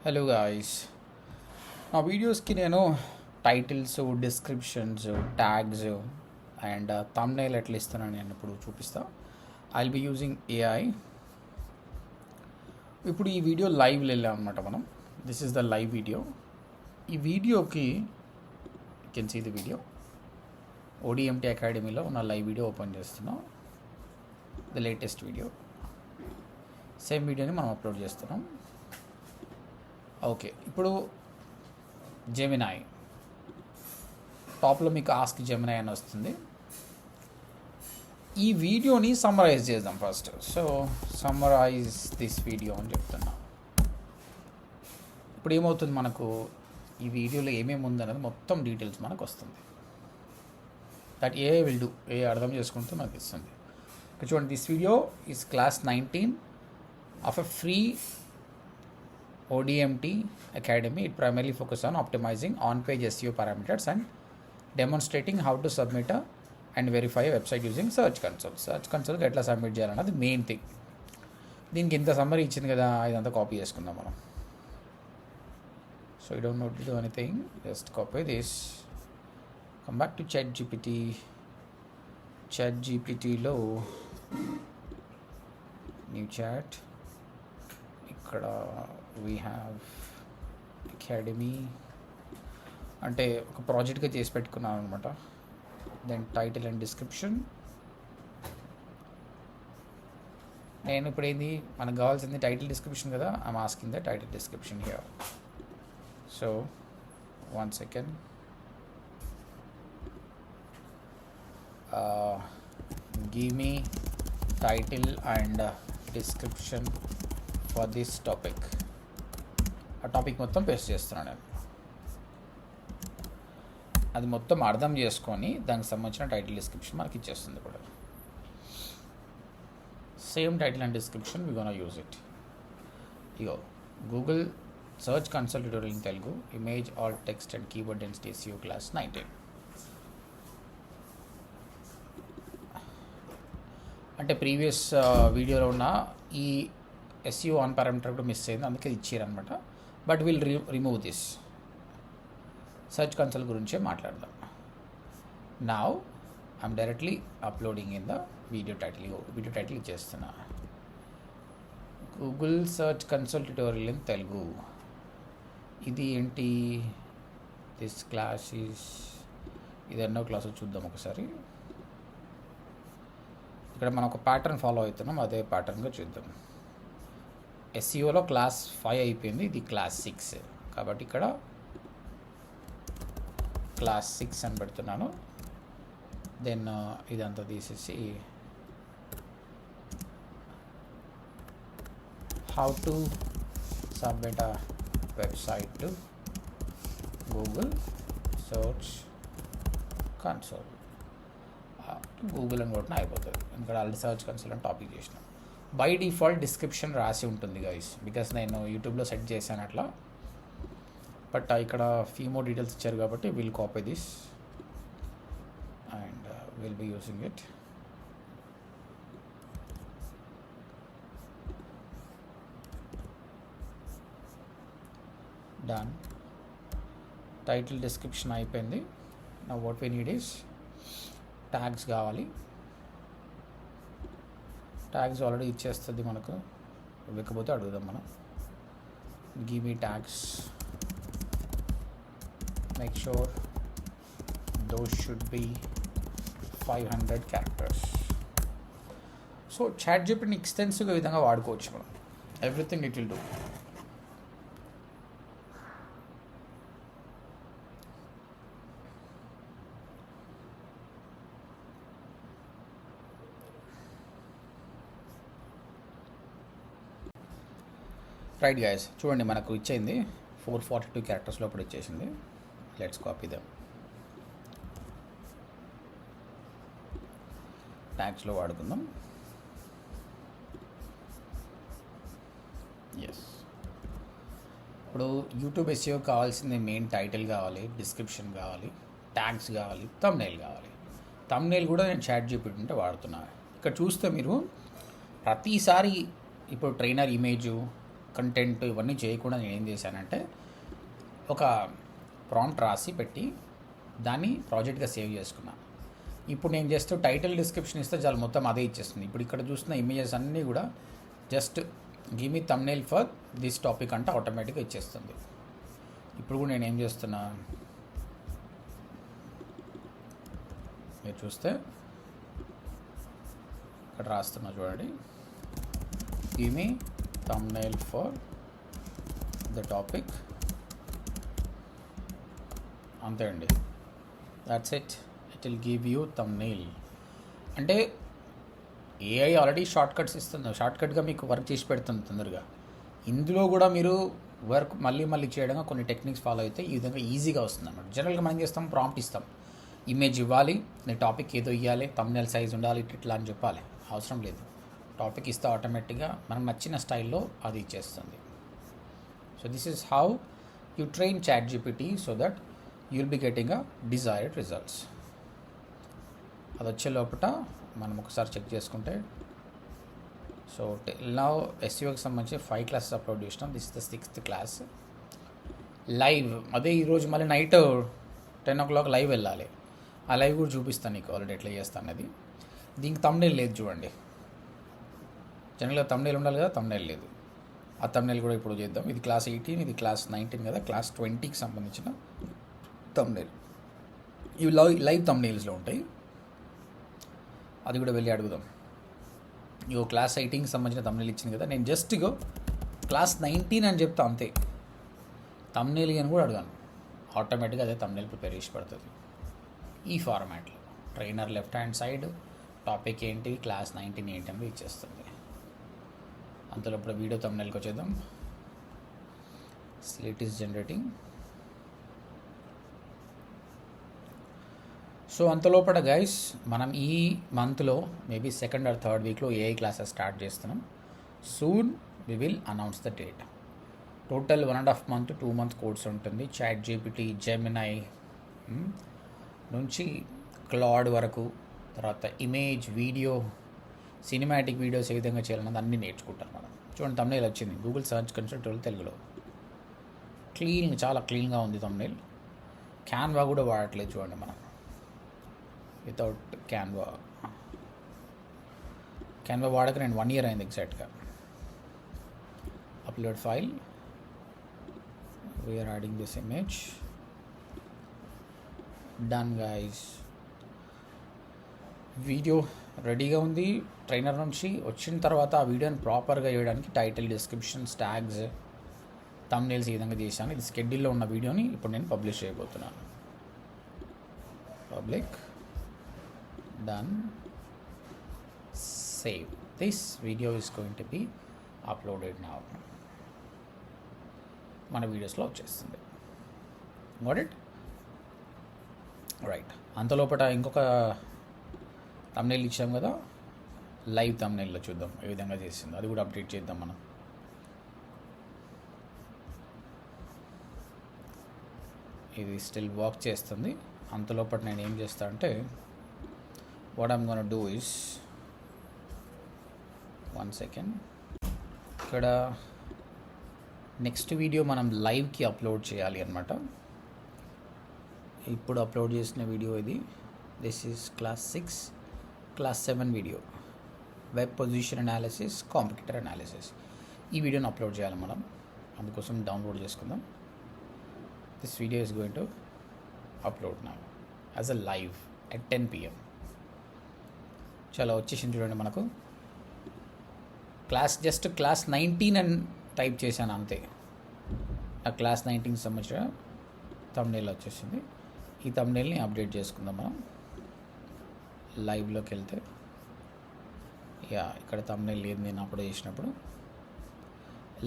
Hello guys, నా వీడియోస్కి నేను titles, descriptions, tags and thumbnail ఎట్లా ఇస్తున్నాను నేను ఇప్పుడు చూపిస్తా. I will be using AI. ఇప్పుడు ఈ వీడియో లైవ్ వెళ్ళాం అనమాట మనం. This is the live video. ఈ వీడియోకి you can see the video. ODMT అకాడమీలో నా లైవ్ వీడియో ఓపెన్ చేస్తున్నాం. ద లేటెస్ట్ వీడియో, సేమ్ వీడియోని మనం అప్లోడ్ చేస్తున్నాం. ఓకే, ఇప్పుడు జెమినాయ్ టాప్లో మీకు ఆస్క్ జెమినాయ్ అని వస్తుంది. ఈ వీడియోని సమ్మరైజ్ చేద్దాం first. So summarise this video అని చెప్తున్నా. ఇప్పుడు ఏమవుతుంది, మనకు ఈ వీడియోలో ఏమేమి ఉందన్నది మొత్తం డీటెయిల్స్ మనకు వస్తుంది. దట్ ఏ విల్ డూ, ఏ అర్థం చేసుకుంటూ మనకు ఇస్తుంది. చూడండి, this video is class 19 of a free ODMT Academy. It primarily focuses on optimizing on-page SEO parameters and demonstrating how to submit and verify a website using Search Console. Search Console ఎట్లా submit చేయాలన్నది main thing. దీనికి ఇంత summary ఇచ్చింది కదా, ఇదంతా copy చేసుకుందాం మనం. So you don't need to do anything, just copy this, come back to ChatGPTలో న్యూ చాట్. ఇక్కడ వీ హ్యావ్ అకాడమీ అంటే ఒక ప్రాజెక్ట్గా చేసి పెట్టుకున్నాను అనమాట. Then title and description. నేను ఇప్పుడు ఏంది మనకు కావాల్సింది టైటిల్ డిస్క్రిప్షన్ కదా. I'm asking the title description here. So 1 second. Give me title and description for this topic. ఆ టాపిక్ మొత్తం పేస్ట్ చేస్తున్నాను నేను. అది మొత్తం అర్థం చేసుకొని దానికి సంబంధించిన టైటిల్ డిస్క్రిప్షన్ మనకి ఇచ్చేస్తుంది కూడా. Same title and description we gonna use it. ఇగో Google search console tutorial in Telugu, image alt text and keyword density SEO class 19. అంటే ప్రీవియస్ వీడియోలో ఉన్న ఈ SEO ఆన్ పారామీటర్ కూడా మిస్ అయింది, అందుకే ఇచ్చారనమాట. But will remove this. Search console గురించే మాట్లాడదాం. Now I'm directly uploading in the video title. Video title ఇచ్చేస్తున్నా, Google search console tutorial in Telugu. ఇది ఏంటి, దిస్ క్లాస్ ఈస్, ఇది ఎన్నో క్లాసు చూద్దాం ఒకసారి. ఇక్కడ మనం ఒక ప్యాటర్న్ ఫాలో అవుతున్నాం, అదే ప్యాటర్న్గా చూద్దాం. SEOలో క్లాస్ 5 అయిపోయింది, ఇది క్లాస్ 6 కాబట్టి ఇక్కడ క్లాస్ 6 అని పెడుతున్నాను. దెన్ ఇదంతా తీసేసి how to submit a website to Google search console. Google అని కొట్టిన అయిపోతుంది, ఇక్కడ ఆల్రెడీ సర్చ్ కన్సోల్ అని టాపిక్ చేసినాం. బై డిఫాల్ట్ డిస్క్రిప్షన్ రాసి ఉంటుంది గైస్, బికాస్ నేను యూట్యూబ్లో సెట్ చేశాను అట్లా. బట్ ఇక్కడ ఫ్యూ మోర్ డీటెయిల్స్ ఇచ్చారు కాబట్టి will copy this and will be using it. Done. Title description అయిపోయింది. నా what we need is tags కావాలి. ట్యాగ్స్ ఆల్రెడీ ఇచ్చేస్తుంది మనకు, ఇవ్వకపోతే అడుగుదాం మనం. Give me tags, make sure those should be 500 characters. So ChatGPTని ఎక్స్టెన్సివ్గా విధంగా వాడుకోవచ్చు మనం. Everything it will do. Right guys, చూడండి మనకు ఇచ్చేయింది 442 characters లోపల ఇచ్చేసింది. Let's copy them. ట్యాగ్స్లో వాడుకుందాం. ఎస్, ఇప్పుడు యూట్యూబ్ SEO కావాల్సింది మెయిన్ టైటిల్ కావాలి, డిస్క్రిప్షన్ కావాలి, ట్యాగ్స్ కావాలి, థంబ్నెయిల్ కావాలి. థంబ్నెయిల్ కూడా నేను ChatGPT ఉంటే వాడుతున్నాను. ఇక్కడ చూస్తే మీరు ప్రతిసారి ఇప్పుడు ట్రైనర్ ఇమేజు, కంటెంట్ ఇవన్నీ చేయకుండా నేను ఏం చేశానంటే ఒక ప్రాంప్ట్ రాసి పెట్టి దాన్ని ప్రాజెక్ట్గా సేవ్ చేసుకున్నా. ఇప్పుడు నేను జస్ట్ టైటిల్ డిస్క్రిప్షన్ ఇస్తే చాలు మొత్తం అదే ఇచ్చేస్తుంది. ఇప్పుడు ఇక్కడ చూస్తున్న ఇమేజెస్ అన్నీ కూడా just give me thumbnail for this topic అంటే ఆటోమేటిక్గా ఇచ్చేస్తుంది. ఇప్పుడు కూడా నేను ఏం చేస్తున్నా మీరు చూస్తే ఇక్కడ రాస్తున్నా చూడండి, give me thumbnail for the topic, అంతే అండి. That's it will give you thumbnail. అంటే ఏఐ ఆల్రెడీ షార్ట్ కట్స్ ఇస్తుంది, షార్ట్కట్గా మీకు వర్క్ చేసి పెడుతుంది తొందరగా. ఇందులో కూడా మీరు వర్క్ మళ్ళీ చేయడంగా కొన్ని టెక్నిక్స్ ఫాలో అయితే ఈ విధంగా ఈజీగా వస్తుంది అన్నమాట. జనరల్గా మనం చేస్తాం, ప్రాంప్ట్ ఇస్తాం, ఇమేజ్ ఇవ్వాలి, నీ టాపిక్ ఏదో ఇవ్వాలి, థంబ్నెయిల్ సైజ్ ఉండాలి, ఇట్లా అని చెప్పాలి. అవసరం లేదు, టాపిక్ ఇస్తే ఆటోమేటిక్గా మనకు నచ్చిన స్టైల్లో అది ఇచ్చేస్తుంది. So this is how you train ChatGPT so that you will be getting a desired results. అది వచ్చే లోపల మనం ఒకసారి చెక్ చేసుకుంటే, సో నౌ SEOకి సంబంధించి 5 క్లాసెస్ అప్లోడ్ చేసినాం. This is the 6th class live. అదే ఈరోజు మళ్ళీ నైట్ 10 o'clock లైవ్ వెళ్ళాలి. ఆ లైవ్ కూడా చూపిస్తాను నీకు ఆల్రెడీ ఎట్లా చేస్తాను అది. దీనికి థంబ్నెయిల్ లేదు చూడండి, జనరల్గా థంబ్నెయిల్ ఉండాలి కదా, థంబ్నెయిల్ లేదు. ఆ థంబ్నెయిల్ కూడా ఇప్పుడు చేద్దాం. ఇది క్లాస్ 18, ఇది క్లాస్ 19 కదా, క్లాస్ 20కి సంబంధించిన థంబ్నెయిల్. ఇవి లైవ్ థంబ్నెయిల్స్లో ఉంటాయి, అది కూడా వెళ్ళి అడుగుదాం. ఇగో క్లాస్ 18కి సంబంధించిన థంబ్నెయిల్ ఇచ్చింది కదా, నేను జస్ట్ ఇగో క్లాస్ 19 అని చెప్తా అంతే. థంబ్నెయిల్ అని కూడా అడగాను, ఆటోమేటిక్గా అదే థంబ్నెయిల్ ప్రిపేర్ చేసి పడుతుంది ఈ ఫార్మాట్లో. Trainer left hand side, topic ఏంటి, క్లాస్ 19 ఏంటి అనేది ఇచ్చేస్తుంది. అంతలో ఇప్పుడు వీడియో థంబ్నెయిల్కి వచ్చేద్దాం. Slate is generating. సో అంతలోపల గైస్ మనం ఈ మంత్లో మేబీ 2nd or 3rd వీక్లో AI క్లాసెస్ స్టార్ట్ చేస్తున్నాం. Soon we will announce the date. Total 1.5 month 2 month course ఉంటుంది. ChatGPT, జెమినై నుంచి క్లాడ్ వరకు, తర్వాత ఇమేజ్, వీడియో, సినిమాటిక్ వీడియోస్ ఏ విధంగా చేయాలన్నది అన్నీ నేర్చుకుంటాం మనం. చూడండి థంబ్నెయిల్ వచ్చింది, గూగుల్ సర్చ్ కన్సోల్ తెలుగులో. చాలా క్లీన్గా ఉంది థంబ్నెయిల్. క్యాన్వా కూడా వాడట్లేదు చూడండి మనం, వితౌట్ క్యాన్వా వాడక నేను 1 year అయింది ఎగ్జాక్ట్గా. Upload file, we are adding this image. Done guys, video రెడీగా ఉంది. ట్రైనర్ నుంచి వచ్చిన తర్వాత ఆ వీడియోని ప్రాపర్గా చేయడానికి టైటిల్, డిస్క్రిప్షన్స్, ట్యాగ్స్, థంబ్నెయిల్స్ ఈ విధంగా చేశాను. ఇది షెడ్యూల్లో ఉన్న వీడియోని ఇప్పుడు నేను పబ్లిష్ చేయబోతున్నాను. Public, done, save. This video is going to be uploaded now. మన వీడియోస్లో వచ్చేస్తుంది. Got it right. అంతలోపల ఇంకొక థంబ్నెయిల్ ఇచ్చాం కదా, లైవ్ థంబ్నెయిల్లో చూద్దాం ఏ విధంగా చేసింది, అది కూడా అప్డేట్ చేద్దాం మనం. ఇది స్టిల్ వర్క్ చేస్తుంది. అంతలోపల నేను ఏం చేస్తా అంటే, what I'm gonna do is, 1 second, ఇక్కడ నెక్స్ట్ వీడియో మనం లైవ్కి అప్లోడ్ చేయాలి అనమాట. ఇప్పుడు అప్లోడ్ చేసిన వీడియో ఇది. This is class 6, class 7 video, web position analysis, competitor analysis. ఈ వీడియోని అప్లోడ్ చేయాలి మనం, అందుకోసం డౌన్లోడ్ చేసుకుందాం. This video is going to upload now as a live at 10 PM. చాలా వచ్చేసింది చూడండి మనకు. జస్ట్ క్లాస్ 19 అని టైప్ చేశాను అంతే. ఆ క్లాస్ 19కి సంబంధించిన థంబ్నెయిల్ వచ్చేసింది. ఈ థంబ్నెయిల్ని అప్డేట్ చేసుకుందాం మనం. లైవ్లోకి వెళ్తే ఇక్కడ థంబ్నెయిల్ లేదు, నేను అప్లోడ్ చేసినప్పుడు.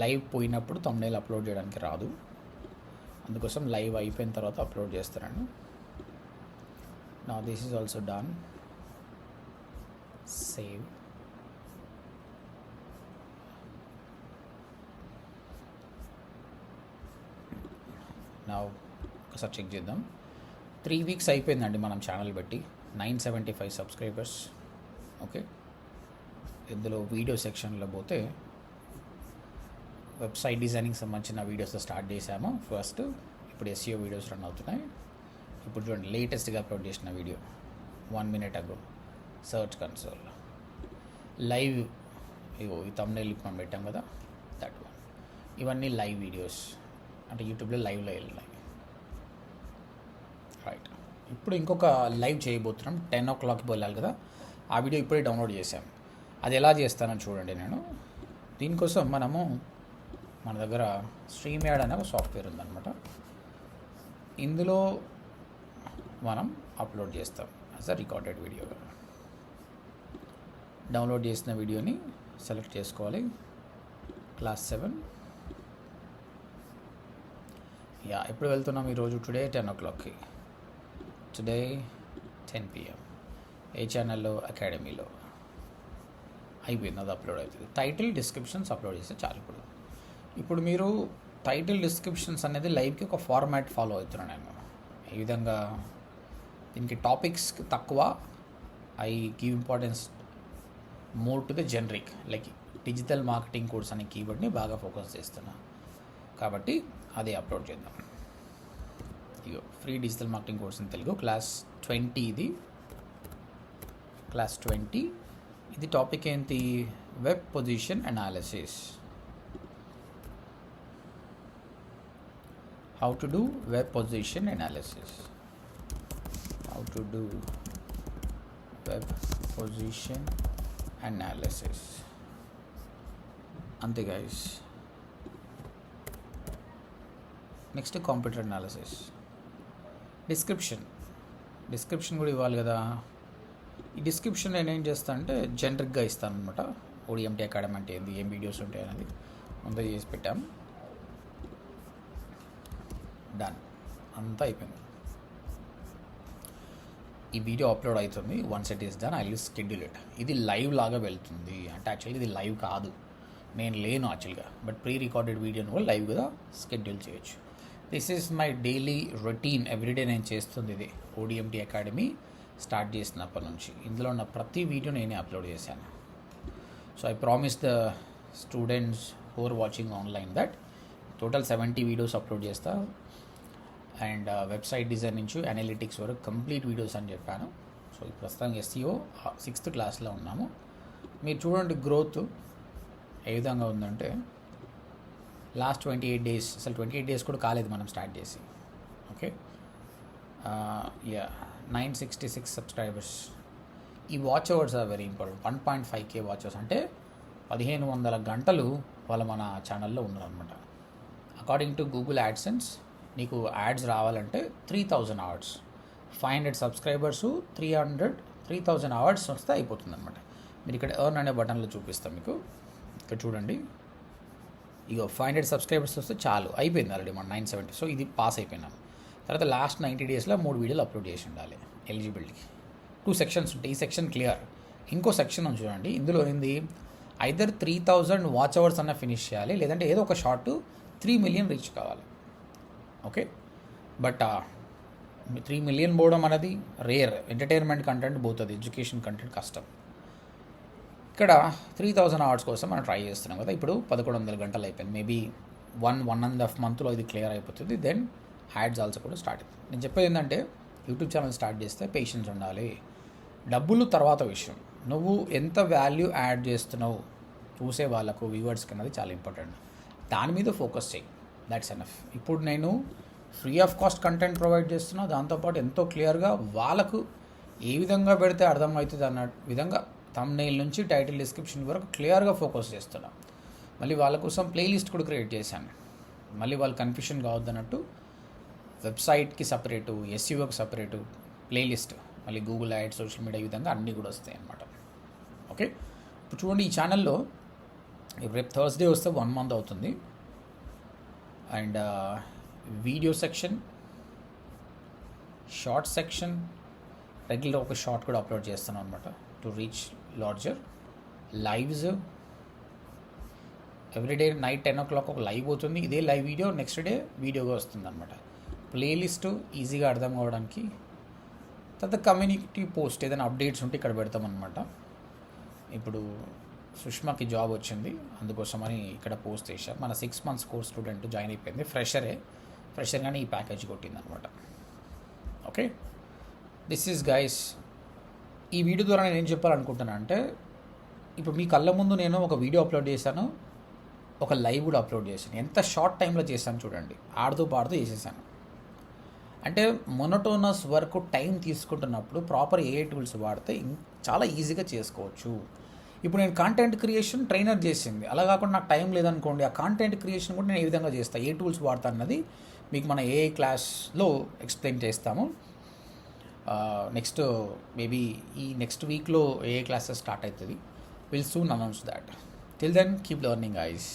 లైవ్ పోయినప్పుడు థంబ్నెయిల్ అప్లోడ్ చేయడానికి రాదు, అందుకోసం లైవ్ అయిపోయిన తర్వాత అప్లోడ్ చేస్తాను. నా this is also done. Save. నా ఒకసారి చెక్ చేద్దాం. 3 weeks అయిపోయిందండి మనం ఛానల్ బట్టి. 975 సబ్స్క్రైబర్స్. ఓకే, ఇందులో వీడియో సెక్షన్లో పోతే వెబ్సైట్ డిజైనింగ్ సంబంధించిన వీడియోస్ స్టార్ట్ చేశాము ఫస్ట్. ఇప్పుడు SEO వీడియోస్ రన్ అవుతున్నాయి. ఇప్పుడు చూడండి లేటెస్ట్గా అప్లోడ్ చేసిన వీడియో 1 minute అగో, సర్చ్ కన్సోల్ లైవ్. ఇగో ఈ thumbnail మనం పెట్టాం కదా, దట్ వన్. ఇవన్నీ లైవ్ వీడియోస్, అంటే యూట్యూబ్లో లైవ్లో వెళ్ళినాయి. రైట్, ఇప్పుడు ఇంకొక లైవ్ చేయబోతున్నాం. 10 o'clock వెళ్ళాలి కదా. ఆ వీడియో ఇప్పుడే డౌన్లోడ్ చేశాం. అది ఎలా చేస్తానని చూడండి. నేను దీనికోసం మన దగ్గర StreamYard అనే ఒక సాఫ్ట్వేర్ ఉందన్నమాట. ఇందులో మనం అప్లోడ్ చేస్తాం as a recorded video. Download చేసిన వీడియోని సెలెక్ట్ చేసుకోవాలి. క్లాస్ 7. ఎప్పుడు వెళ్తున్నాం ఈరోజు? టుడే 10 o'clockకి. Today 10 PM. ఏ ఛానల్లో? అకాడమీలో. అయిపోయింది, అది అప్లోడ్ అవుతుంది. టైటిల్, డిస్క్రిప్షన్స్ అప్లోడ్ చేస్తే చాలు. ఇప్పుడు మీరు టైటిల్, డిస్క్రిప్షన్స్ అనేది లైవ్కి ఒక ఫార్మాట్ ఫాలో అవుతున్నాను నేను. ఈ విధంగా దీనికి టాపిక్స్ తక్కువ. I give importance more to the generic, like digital marketing course అనే కీవర్డ్ని బాగా ఫోకస్ చేస్తున్నా. కాబట్టి అది అప్లోడ్ చేద్దాం. ఇగో free digital marketing course in Telugu, class 20. ఇది క్లాస్ 20. ఇది టాపిక్ ఏంటి? Web position analysis. How to do web position analysis. How to do web position analysis. అంతే guys. Next computer analysis. Description కూడా ఇవ్వాలి కదా. ఈ డిస్క్రిప్షన్ నేను ఏం చేస్తాను అంటే జనరిక్గా ఇస్తాను అనమాట. ODMT అకాడమీ అంటే ఏంది, ఏం వీడియోస్ ఉంటాయి అనేది ముందే చేసి పెట్టాం. డన్, అంతా అయిపోయింది. ఈ వీడియో అప్లోడ్ అవుతుంది. Once it is done I will schedule it. ఇది లైవ్ లాగా వెళ్తుంది. అంటే యాక్చువల్గా ఇది లైవ్ కాదు, నేను లేను యాక్చువల్గా, బట్ ప్రీ రికార్డెడ్ వీడియోని కూడా లైవ్గా షెడ్యూల్ చేయొచ్చు. This is my daily routine. Everyday నేను చేస్తుంది ఇది. ODMT అకాడమీ స్టార్ట్ చేసినప్పటి నుంచి ఇందులో ఉన్న ప్రతి వీడియో నేనే అప్లోడ్ చేశాను. So I promise the students who are watching online that total 70 videos upload చేస్తా. అండ్ వెబ్సైట్ డిజైన్ నుంచి అనలిటిక్స్ వరకు కంప్లీట్ వీడియోస్ అని చెప్పాను. సో ప్రస్తుతం SEO 6th క్లాస్లో ఉన్నాము. మీరు చూడండి గ్రోత్ ఏ విధంగా ఉందంటే లాస్ట్ 28 days, అసలు 28 days కూడా కాలేదు మనం స్టార్ట్ చేసి. Okay, 966 subscribers. ఈ watch hours are very important. 1.5K watch hours అంటే 1500 గంటలు వాళ్ళు మన ఛానల్లో ఉన్నారనమాట. అకార్డింగ్ టు గూగుల్ యాడ్సెన్స్ నీకు యాడ్స్ రావాలంటే 3000 అవర్స్, 500 సబ్స్క్రైబర్స్ 3000 అవర్స్ వస్తే అయిపోతుంది అనమాట. మీరు ఇక్కడ ఎర్న్ అనే బటన్లో చూపిస్తాం మీకు. ఇక్కడ చూడండి, ఇగో 500 సబ్స్క్రైబర్స్ వస్తే చాలు, అయిపోయింది ఆల్రెడీ మన 970. సో ఇది పాస్ అయిపోయినాం. తర్వాత లాస్ట్ 90 daysలో 3 వీడియోలు అప్లోడ్ చేసి ఉండాలి. ఎలిజిబిలిటీకి 2 sections ఉంటాయి. ఈ సెక్షన్ క్లియర్. ఇంకో సెక్షన్ ఉంది చూడండి, ఇందులో ఏంది, ఐదర్ 3000 వాచ్ అవర్స్ అన్న ఫినిష్ చేయాలి, లేదంటే ఏదో ఒక షార్ట్ 3 million రీచ్ కావాలి. ఓకే, బట్ 3 million పోవడం అనేది రేర్. ఎంటర్టైన్మెంట్ కంటెంట్ పోతుంది, ఎడ్యుకేషన్ కంటెంట్ కష్టం. ఇక్కడ 3000 అవర్స్ కోసం మనం ట్రై చేస్తున్నాం కదా. ఇప్పుడు 1100 గంటలు అయిపోయింది. మేబీ 1.5 monthలో ఇది క్లియర్ అయిపోతుంది. దెన్ యాడ్స్ ఆల్సో కూడా స్టార్ట్ అవుతుంది. నేను చెప్పేది ఏంటంటే యూట్యూబ్ ఛానల్ స్టార్ట్ చేస్తే పేషెన్స్ ఉండాలి. డబ్బులు తర్వాత విషయం, నువ్వు ఎంత వాల్యూ యాడ్ చేస్తున్నావు చూసే వాళ్ళకు, వ్యూవర్స్కి అన్నది చాలా ఇంపార్టెంట్. దాని మీద ఫోకస్ చేయి, దాట్స్ ఎనఫ్. ఇప్పుడు నేను free of cost content provide చేస్తున్నా, దాంతోపాటు ఎంతో క్లియర్గా వాళ్ళకు ఏ విధంగా పెడితే అర్థమవుతుంది అన్న విధంగా థంబ్నెయిల్ నుంచి టైటిల్, డిస్క్రిప్షన్ వరకు క్లియర్గా ఫోకస్ చేస్తున్నా. మళ్ళీ వాళ్ళ కోసం ప్లేలిస్ట్ కూడా క్రియేట్ చేశాను. మళ్ళీ వాళ్ళు కన్ఫ్యూషన్ కావద్దన్నట్టు వెబ్సైట్కి సపరేటు, SEOకి సపరేటు ప్లేలిస్ట్, మళ్ళీ గూగుల్ యాడ్స్, సోషల్ మీడియా, ఈ విధంగా అన్నీ కూడా వస్తాయి అన్నమాట. ఓకే, ఇప్పుడు చూడండి ఈ ఛానల్లో రేపు థర్స్డే వస్తే 1 month అవుతుంది. And video section, short section, regular ఒక షార్ట్ కూడా అప్లోడ్ చేస్తున్నాను అనమాట to reach larger. Lives everyday night 10 o'clock ఒక లైవ్ అవుతుంది. ఇదే లైవ్ వీడియో నెక్స్ట్ డే వీడియోగా వస్తుంది అనమాట. ప్లేలిస్ట్ ఈజీగా అర్థం కావడానికి. తర్వాత కమ్యూనిటీ పోస్ట్, ఏదైనా అప్డేట్స్ ఉంటే ఇక్కడ పెడతామన్నమాట. ఇప్పుడు సుష్మాకి జాబ్ వచ్చింది, అందుకోసమని ఇక్కడ పోస్ట్ చేశాను. మన 6 months కోర్స్ స్టూడెంట్ జాయిన్ అయిపోయింది, ఫ్రెషర్ కానీ ఈ ప్యాకేజ్ కొట్టింది అనమాట. Okay, this is guys. ఈ వీడియో ద్వారా నేను ఏం చెప్పాలనుకుంటున్నాను అంటే, ఇప్పుడు మీ కళ్ళ ముందు నేను ఒక వీడియో అప్లోడ్ చేశాను, ఒక లైవ్ కూడా అప్లోడ్ చేశాను. ఎంత షార్ట్ టైంలో చేశాను చూడండి, ఆడుతూ పాడుతూ చేసేసాను. అంటే మొనోటోనస్ వర్క్ టైం తీసుకుంటున్నప్పుడు ప్రాపర్ ఏఐ టూల్స్ వాడితే చాలా ఈజీగా చేసుకోవచ్చు. ఇప్పుడు నేను కాంటెంట్ క్రియేషన్ ట్రైనర్ చేసింది, అలా కాకుండా నాకు టైం లేదనుకోండి, ఆ కాంటెంట్ క్రియేషన్ కూడా నేను ఏ విధంగా చేస్తాను, ఏ టూల్స్ వాడతాను అన్నది మీకు మన ఏఐ క్లాస్లో ఎక్స్ప్లెయిన్ చేస్తాము. నెక్స్ట్ మేబీ ఈ నెక్స్ట్ వీక్లో ఏఐ క్లాసెస్ స్టార్ట్ అవుతుంది. Will soon announce that. Till then keep learning guys.